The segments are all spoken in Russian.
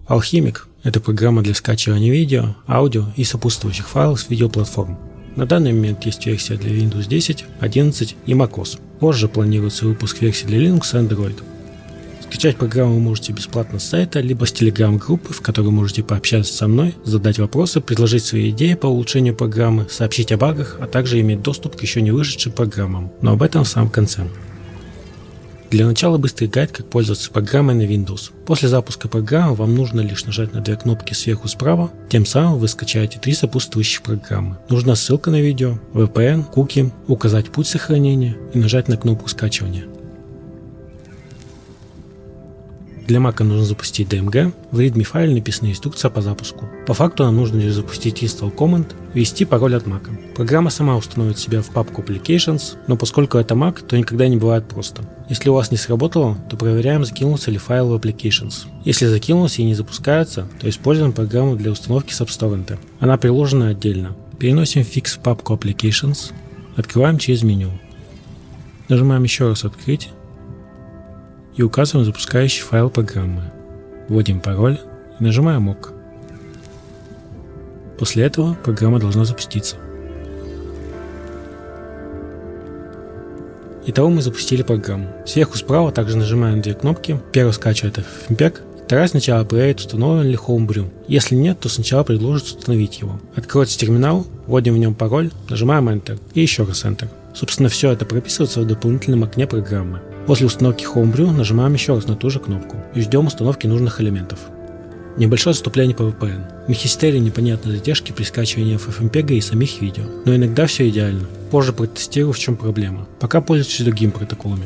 Alchemic – это программа для скачивания видео, аудио и сопутствующих файлов с видеоплатформ. На данный момент есть версия для Windows 10, 11 и macOS. Позже планируется выпуск версий для Linux и Android. Скачать программу вы можете бесплатно с сайта, либо с Telegram-группы, в которой можете пообщаться со мной, задать вопросы, предложить свои идеи по улучшению программы, сообщить о багах, а также иметь доступ к еще не вышедшим программам, но об этом в самом конце. Для начала быстрый гайд, как пользоваться программой на Windows. После запуска программы вам нужно лишь нажать на две кнопки сверху справа, тем самым вы скачаете 3 сопутствующих программы. Нужна ссылка на видео, VPN, куки, указать путь сохранения и нажать на кнопку скачивания. Для Mac нужно запустить DMG, в readme файле написана инструкция по запуску. По факту нам нужно лишь запустить install command, ввести пароль от Mac. Программа сама установит себя в папку Applications, но поскольку это Mac, то никогда не бывает просто. Если у вас не сработало, то проверяем, закинулся ли файл в Applications. Если закинулся и не запускается, то используем программу для установки Subtorrent. Она приложена отдельно. Переносим фикс в папку Applications, открываем через меню. Нажимаем еще раз «Открыть» и указываем запускающий файл программы. Вводим пароль и нажимаем ОК. После этого программа должна запуститься. Итого мы запустили программу. Сверху справа также нажимаем две кнопки. Первая скачивает FFmpeg, вторая сначала проверяет, установлен ли Homebrew. Если нет, то сначала предложит установить его. Откроется терминал, вводим в нем пароль, нажимаем Enter и еще раз Enter. Собственно, все это прописывается в дополнительном окне программы. После установки Homebrew нажимаем еще раз на ту же кнопку и ждем установки нужных элементов. Небольшое отступление по VPN. В Мехистерии непонятные задержки при скачивании FFmpeg и самих видео, но иногда все идеально. Позже протестирую, в чем проблема. Пока пользуюсь другими протоколами.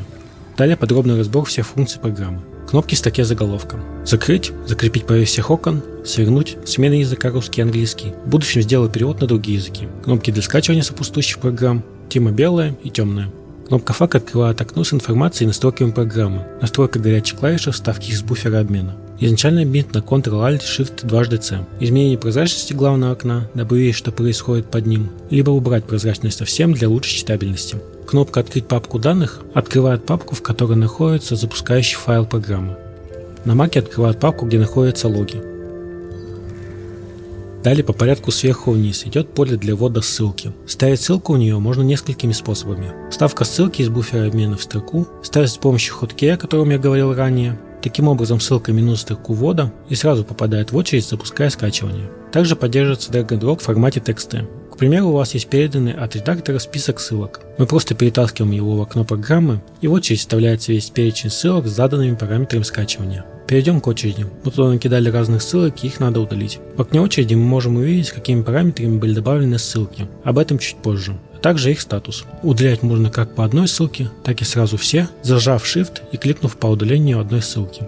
Далее подробный разбор всех функций программы. Кнопки в строке заголовка. Закрыть, закрепить поверх всех окон, свернуть, смена языка русский и английский. В будущем сделаю перевод на другие языки. Кнопки для скачивания сопутствующих программ. Тема белая и темная. Кнопка FAQ открывает окно с информацией и настройками программы. Настройка горячих клавиш, вставки из буфера обмена. Изначальный бит на Ctrl-Alt-Shift-2C. Изменение прозрачности главного окна, дабы видеть, что происходит под ним, либо убрать прозрачность совсем для лучшей читабельности. Кнопка «Открыть папку данных» открывает папку, в которой находится запускающий файл программы. На Mac открывает папку, где находятся логи. Далее по порядку сверху вниз идет поле для ввода ссылки. Ставить ссылку у нее можно несколькими способами. Вставка ссылки из буфера обмена в строку ставится с помощью хоткея, о котором я говорил ранее. Таким образом, ссылка минует строку ввода и сразу попадает в очередь, запуская скачивание. Также поддерживается drag-and-drop в формате TXT. К примеру, у вас есть переданный от редактора список ссылок. Мы просто перетаскиваем его в окно программы, и в очередь вставляется весь перечень ссылок с заданными параметрами скачивания. Перейдем к очереди. Мы туда накидали разных ссылок, и их надо удалить. В окне очереди мы можем увидеть, с какими параметрами были добавлены ссылки. Об этом чуть позже. А также их статус. Удалять можно как по одной ссылке, так и сразу все, зажав Shift и кликнув по удалению одной ссылки.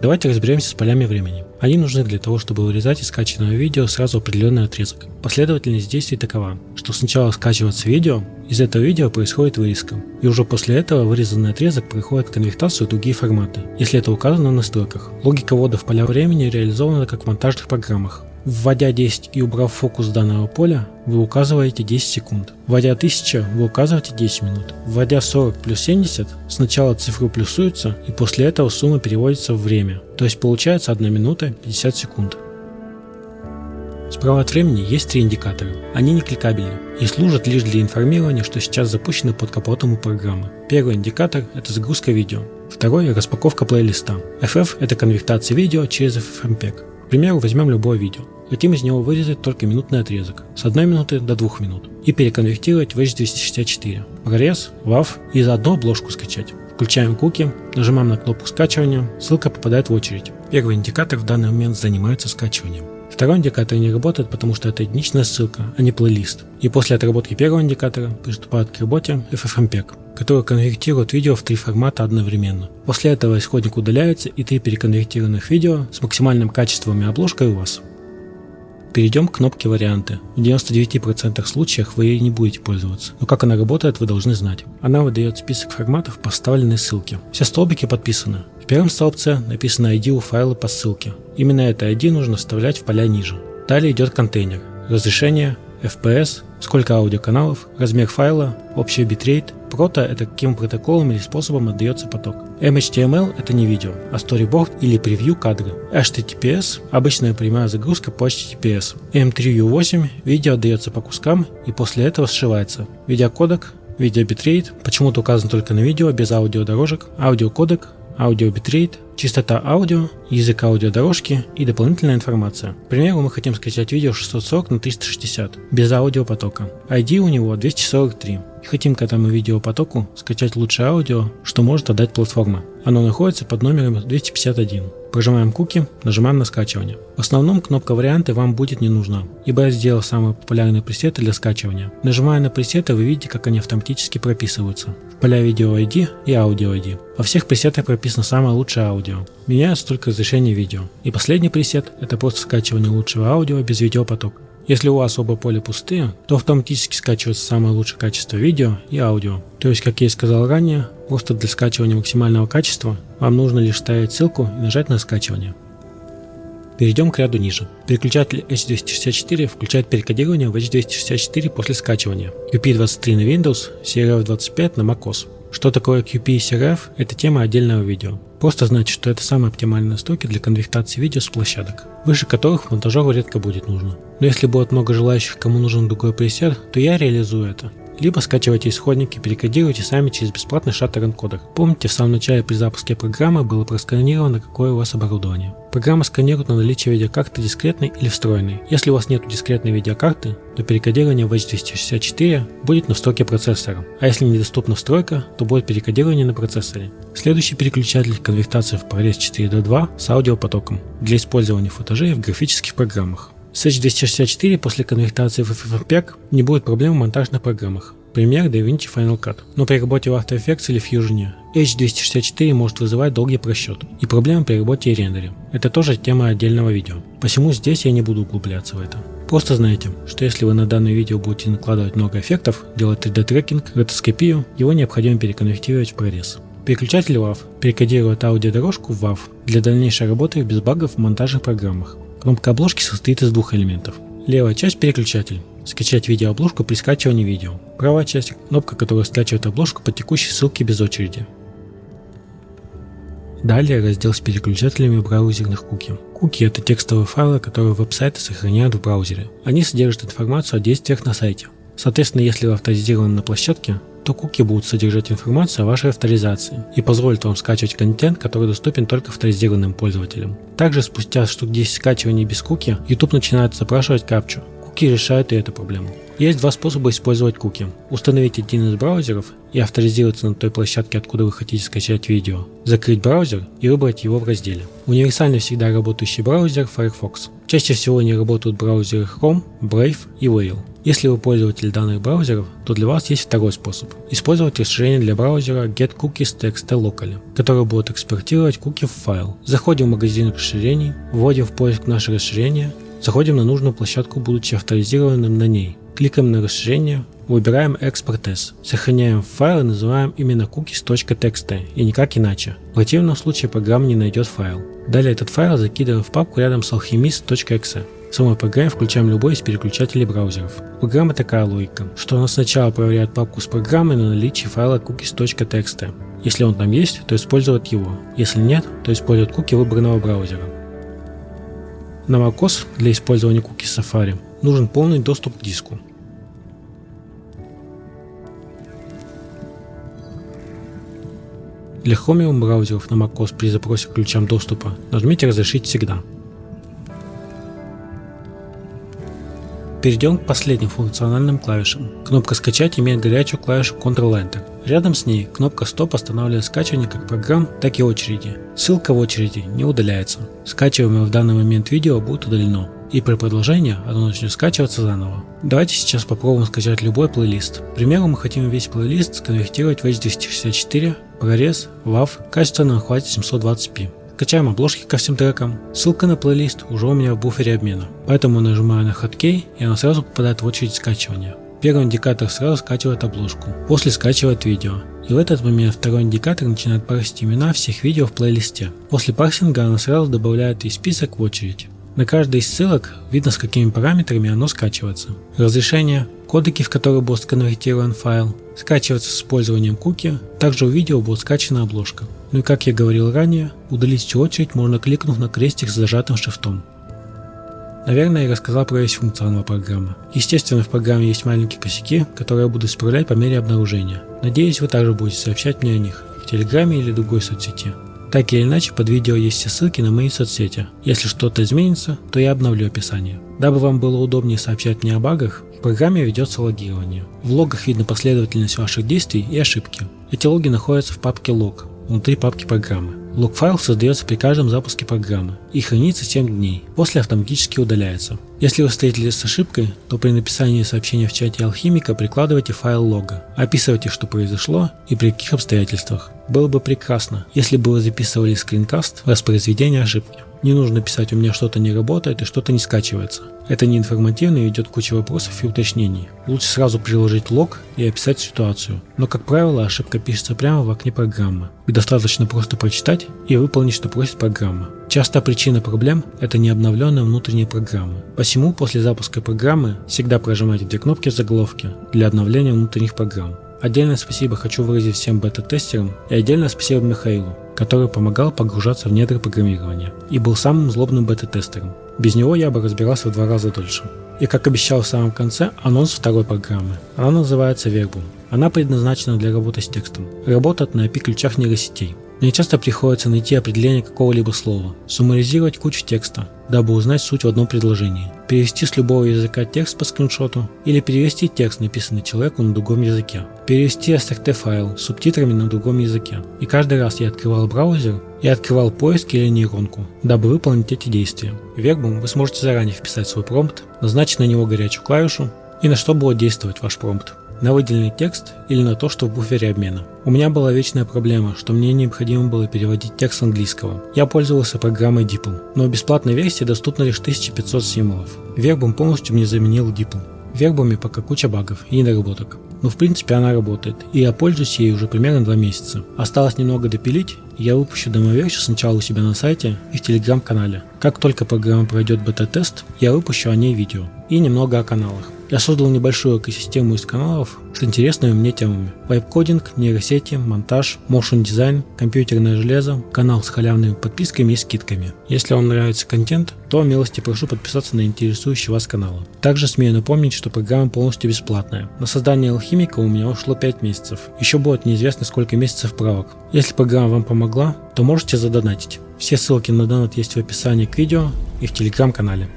Давайте разберемся с полями времени. Они нужны для того, чтобы вырезать из скачанного видео сразу определенный отрезок. Последовательность действий такова, что сначала скачивается видео, из этого видео происходит вырезка, и уже после этого вырезанный отрезок проходит конвертацию в другие форматы, если это указано в настройках. Логика ввода в поля времени реализована как в монтажных программах. Вводя 10 и убрав фокус данного поля, вы указываете 10 секунд. Вводя 1000, вы указываете 10 минут. Вводя 40 плюс 70, сначала цифры плюсуются, и после этого сумма переводится в время. То есть получается 1 минута 50 секунд. Справа от времени есть 3 индикатора. Они не кликабельны и служат лишь для информирования, что сейчас запущено под капотом у программы. Первый индикатор – это загрузка видео. Второй – распаковка плейлиста. FF – это конвертация видео через FFmpeg. К примеру, возьмем любое видео. Хотим из него вырезать только минутный отрезок, с 1 минуты до 2 минут, и переконвертировать в H264, прорез, WAV и заодно обложку скачать. Включаем куки, нажимаем на кнопку скачивания, ссылка попадает в очередь. Первый индикатор в данный момент занимается скачиванием. Второй индикатор не работает, потому что это единичная ссылка, а не плейлист. И после отработки первого индикатора приступает к работе FFmpeg, который конвертирует видео в 3 формата одновременно. После этого исходник удаляется, и 3 переконвертированных видео с максимальным качеством и обложкой у вас. Перейдем к кнопке «Варианты». В 99% случаев вы ей не будете пользоваться, но как она работает, вы должны знать. Она выдает список форматов по вставленной ссылке. Все столбики подписаны. В первом столбце написано ID у файла по ссылке. Именно это ID нужно вставлять в поля ниже. Далее идет контейнер, разрешение, FPS, сколько аудиоканалов, размер файла, общий битрейт Прото — это каким протоколом или способом отдается поток. MHTML — это не видео, а storyboard или превью кадры. HTTPS — обычная прямая загрузка по HTTPS. M3U8 — видео отдается по кускам и после этого сшивается. Видеокодек, видеобитрейт почему-то указан только на видео без аудиодорожек, аудиокодек, аудиобитрейт, частота аудио, язык аудиодорожки и дополнительная информация. К примеру, мы хотим скачать видео 640 на 360 без аудиопотока. ID у него 243. И хотим к этому видеопотоку скачать лучшее аудио, что может отдать платформа. Оно находится под номером 251. Прожимаем куки, нажимаем на скачивание. В основном кнопка «Варианты» вам будет не нужна, ибо я сделал самые популярные пресеты для скачивания. Нажимая на пресеты, вы видите, как они автоматически прописываются в поля видео ID и аудио ID. Во всех пресетах прописано самое лучшее аудио. Меняется только разрешение видео. И последний пресет — это просто скачивание лучшего аудио без видеопотока. Если у вас оба поля пустые, то автоматически скачивается самое лучшее качество видео и аудио. То есть, как я и сказал ранее, просто для скачивания максимального качества вам нужно лишь ставить ссылку и нажать на скачивание. Перейдем к ряду ниже. Переключатель H264 включает перекодирование в H264 после скачивания. QP23 на Windows, CRF25 на macOS. Что такое QP и CRF – это тема отдельного видео. Просто значит, что это самые оптимальные настройки для конвертации видео с площадок, выше которых монтажеру редко будет нужно. Но если будет много желающих, кому нужен другой пресет, то я реализую это. Либо скачивайте исходники, перекодируйте сами через бесплатный Shutter-энкодер. Помните, в самом начале при запуске программы было просканировано, какое у вас оборудование. Программа сканирует на наличие видеокарты дискретной или встроенной. Если у вас нет дискретной видеокарты, то перекодирование в H264 будет на встроке процессора. А если недоступна встройка, то будет перекодирование на процессоре. Следующий переключатель — конвертация в ProRes 4.2 с аудиопотоком для использования футажей в графических программах. С H264 после конвертации в FFmpeg не будет проблем в монтажных программах. Пример — DaVinci Final Cut. Но при работе в After Effects или Fusion H264 может вызывать долгий просчет и проблемы при работе и рендере. Это тоже тема отдельного видео. Посему здесь я не буду углубляться в это. Просто знайте, что если вы на данное видео будете накладывать много эффектов, делать 3D-трекинг, ротоскопию, его необходимо переконвертировать в ProRes. Переключатель WAV перекодирует аудиодорожку в WAV для дальнейшей работы без багов в монтажных программах. Кнопка обложки состоит из двух элементов. Левая часть — переключатель. Скачать видеообложку при скачивании видео. Правая часть — кнопка, которая скачивает обложку по текущей ссылке без очереди. Далее раздел с переключателями браузерных куки. Куки — это текстовые файлы, которые веб-сайты сохраняют в браузере. Они содержат информацию о действиях на сайте. Соответственно, если вы авторизированы на площадке, то куки будут содержать информацию о вашей авторизации и позволят вам скачивать контент, который доступен только авторизированным пользователям. Также спустя штук 10 скачиваний без куки, YouTube начинает запрашивать капчу. Куки решают и эту проблему. Есть два способа использовать куки. Установить один из браузеров и авторизироваться на той площадке, откуда вы хотите скачать видео. Закрыть браузер и выбрать его в разделе. Универсально всегда работающий браузер Firefox. Чаще всего не работают браузеры Chrome, Brave и Whale. Если вы пользователь данных браузеров, то для вас есть второй способ. Использовать расширение для браузера getCookies.txt locally, которое будет экспортировать куки в файл. Заходим в магазин расширений, вводим в поиск наше расширение, заходим на нужную площадку, будучи авторизированным на ней. Кликаем на расширение, выбираем Export As, сохраняем файл и называем именно cookies.txt и никак иначе. В противном случае программа не найдет файл. Далее этот файл закидываем в папку рядом с alchemist.exe. В самой программе включаем любой из переключателей браузеров. У программы такая логика, что она сначала проверяет папку с программой на наличие файла cookies.txt. Если он там есть, то использует его. Если нет, то использует куки выбранного браузера. На macOS для использования куки Safari нужен полный доступ к диску. Для Chromium браузеров на macOS при запросе к ключам доступа нажмите «Разрешить всегда». Перейдем к последним функциональным клавишам. Кнопка «Скачать» имеет горячую клавишу Ctrl-Enter. Рядом с ней кнопка «Стоп» останавливает скачивание как программ, так и очереди. Ссылка в очереди не удаляется. Скачиваемое в данный момент видео будет удалено, и при продолжении оно начнет скачиваться заново. Давайте сейчас попробуем скачать любой плейлист. К примеру, мы хотим весь плейлист сконвертировать в H264, ProRes, WAV, качество на охвате 720p. Скачаем обложки ко всем трекам. Ссылка на плейлист уже у меня в буфере обмена. Поэтому нажимаю на Hotkey, и она сразу попадает в очередь скачивания. Первый индикатор сразу скачивает обложку, после скачивает видео. И в этот момент второй индикатор начинает парсить имена всех видео в плейлисте. После парсинга она сразу добавляет и список в очередь. На каждой из ссылок видно, с какими параметрами оно скачивается. Разрешение, кодеки, в которые был сконвертирован файл, скачивается с использованием куки, также у видео будет скачана обложка. Ну и как я говорил ранее, удалить всю очередь можно, кликнув на крестик с зажатым шрифтом. Наверное, я рассказал про весь функционал программы. Естественно, в программе есть маленькие косяки, которые я буду исправлять по мере обнаружения. Надеюсь, вы также будете сообщать мне о них в Телеграме или другой соцсети. Так или иначе, под видео есть все ссылки на мои соцсети. Если что-то изменится, то я обновлю описание. Дабы вам было удобнее сообщать мне о багах, в программе ведется логирование. В логах видно последовательность ваших действий и ошибки. Эти логи находятся в папке лог, внутри папки программы. Лог-файл создается при каждом запуске программы и хранится 7 дней, после автоматически удаляется. Если вы встретились с ошибкой, то при написании сообщения в чате Алхимика прикладывайте файл лога, описывайте, что произошло и при каких обстоятельствах. Было бы прекрасно, если бы вы записывали скринкаст воспроизведения ошибки. Не нужно писать «у меня что-то не работает и что-то не скачивается». Это не информативно и ведет к куче вопросов и уточнений. Лучше сразу приложить лог и описать ситуацию. Но, как правило, ошибка пишется прямо в окне программы. И достаточно просто прочитать и выполнить, что просит программа. Часто причина проблем – это необновленные внутренние программы. Посему после запуска программы всегда прожимайте две кнопки заголовки для обновления внутренних программ. Отдельное спасибо хочу выразить всем бета-тестерам и отдельное спасибо Михаилу, который помогал погружаться в недра программирования и был самым злобным бета-тестером. Без него я бы разбирался в 2 раза дольше. И как обещал в самом конце, анонс второй программы. Она называется Verbum. Она предназначена для работы с текстом. Работает на API-ключах нейросетей. Мне часто приходится найти определение какого-либо слова, суммаризировать кучу текста, дабы узнать суть в одном предложении, перевести с любого языка текст по скриншоту или перевести текст, написанный человеку на другом языке, перевести SRT файл с субтитрами на другом языке. И каждый раз я открывал браузер и открывал поиск или нейронку, дабы выполнить эти действия. В Verbum вы сможете заранее вписать свой промпт, назначить на него горячую клавишу и на что будет действовать ваш промпт. На выделенный текст или на то, что в буфере обмена. У меня была вечная проблема, что мне необходимо было переводить текст с английского. Я пользовался программой DeepL, но в бесплатной версии доступно лишь 1500 символов. Verbum полностью мне заменил DeepL. В Verbum пока куча багов и недоработок. Но в принципе она работает, и я пользуюсь ей уже примерно 2 месяца. Осталось немного допилить, и я выпущу демо-версию сначала у себя на сайте и в Телеграм-канале. Как только программа пройдет бета-тест, я выпущу о ней видео. И немного о каналах. Я создал небольшую экосистему из каналов с интересными мне темами. Вайп-кодинг, нейросети, монтаж, моушн дизайн, компьютерное железо, канал с халявными подписками и скидками. Если вам нравится контент, то милости прошу подписаться на интересующие вас каналы. Также смею напомнить, что программа полностью бесплатная. На создание Алхимика у меня ушло 5 месяцев. Еще будет неизвестно сколько месяцев правок. Если программа вам помогла, то можете задонатить. Все ссылки на донат есть в описании к видео и в Телеграм-канале.